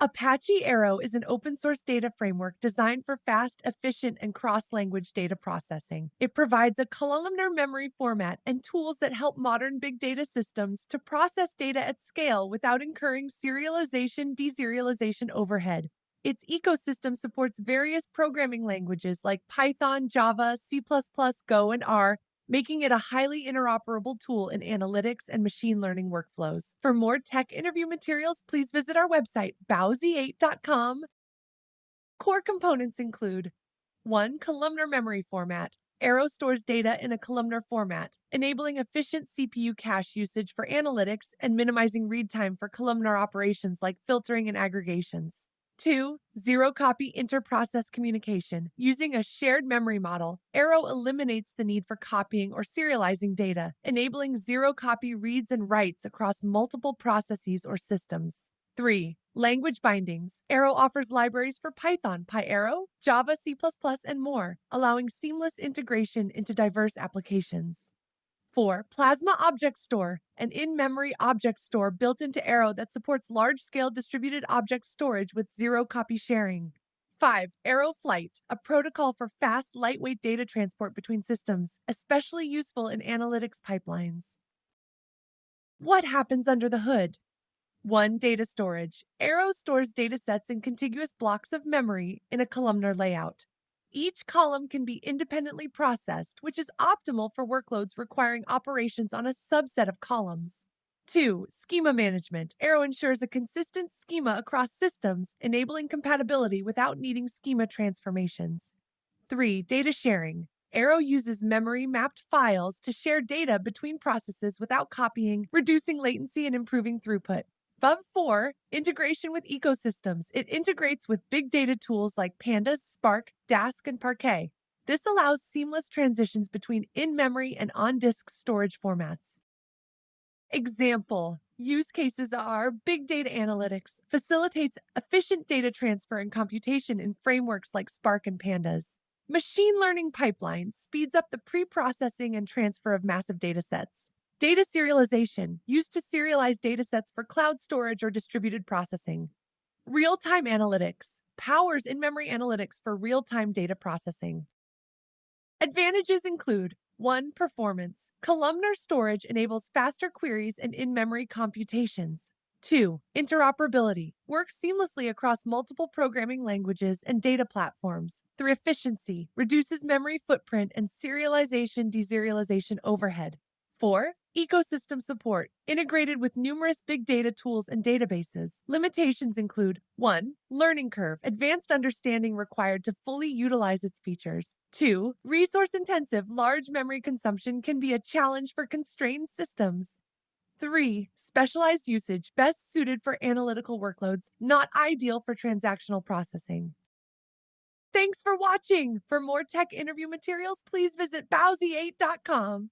Apache Arrow is an open source data framework designed for fast, efficient, and cross language data processing. It provides a columnar memory format and tools that help modern big data systems to process data at scale without incurring serialization, deserialization overhead. Its ecosystem supports various programming languages like Python, Java, C++, Go, and R, making it a highly interoperable tool in analytics and machine learning workflows. For more tech interview materials, please visit our website, bowsy8.com. Core components include 1. Columnar memory format. Arrow stores data in a columnar format, enabling efficient CPU cache usage for analytics and minimizing read time for columnar operations like filtering and aggregations. 2. Zero copy interprocess communication. Using a shared memory model, Arrow eliminates the need for copying or serializing data, enabling zero copy reads and writes across multiple processes or systems. 3. Language bindings. Arrow offers libraries for Python, PyArrow, Java, C++, and more, allowing seamless integration into diverse applications. 4. Plasma Object Store, an in-memory object store built into Arrow that supports large-scale distributed object storage with zero-copy sharing. 5. Arrow Flight, a protocol for fast, lightweight data transport between systems, especially useful in analytics pipelines. What happens under the hood? 1. Data storage. Arrow stores datasets in contiguous blocks of memory in a columnar layout. Each column can be independently processed, which is optimal for workloads requiring operations on a subset of columns. 2. Schema management. Arrow ensures a consistent schema across systems, enabling compatibility without needing schema transformations. 3. Data sharing. Arrow uses memory mapped files to share data between processes without copying, reducing latency and improving throughput. Above 4, integration with ecosystems. It integrates with big data tools like Pandas, Spark, Dask, and Parquet. This allows seamless transitions between in-memory and on-disk storage formats. Example use cases are big data analytics, facilitates efficient data transfer and computation in frameworks like Spark and Pandas. Machine learning pipelines speeds up the pre-processing and transfer of massive data sets. Data serialization, used to serialize datasets for cloud storage or distributed processing. Real-time analytics, powers in-memory analytics for real-time data processing. Advantages include 1. Performance. Columnar storage enables faster queries and in-memory computations. 2. Interoperability. Works seamlessly across multiple programming languages and data platforms. 3. Efficiency. Reduces memory footprint and serialization deserialization overhead. 4. Ecosystem support, integrated with numerous big data tools and databases. Limitations include 1. Learning curve, advanced understanding required to fully utilize its features. 2. Resource intensive, large memory consumption can be a challenge for constrained systems. 3. Specialized usage, best suited for analytical workloads, not ideal for transactional processing. Thanks for watching. For more tech interview materials, please visit bowsy8.com.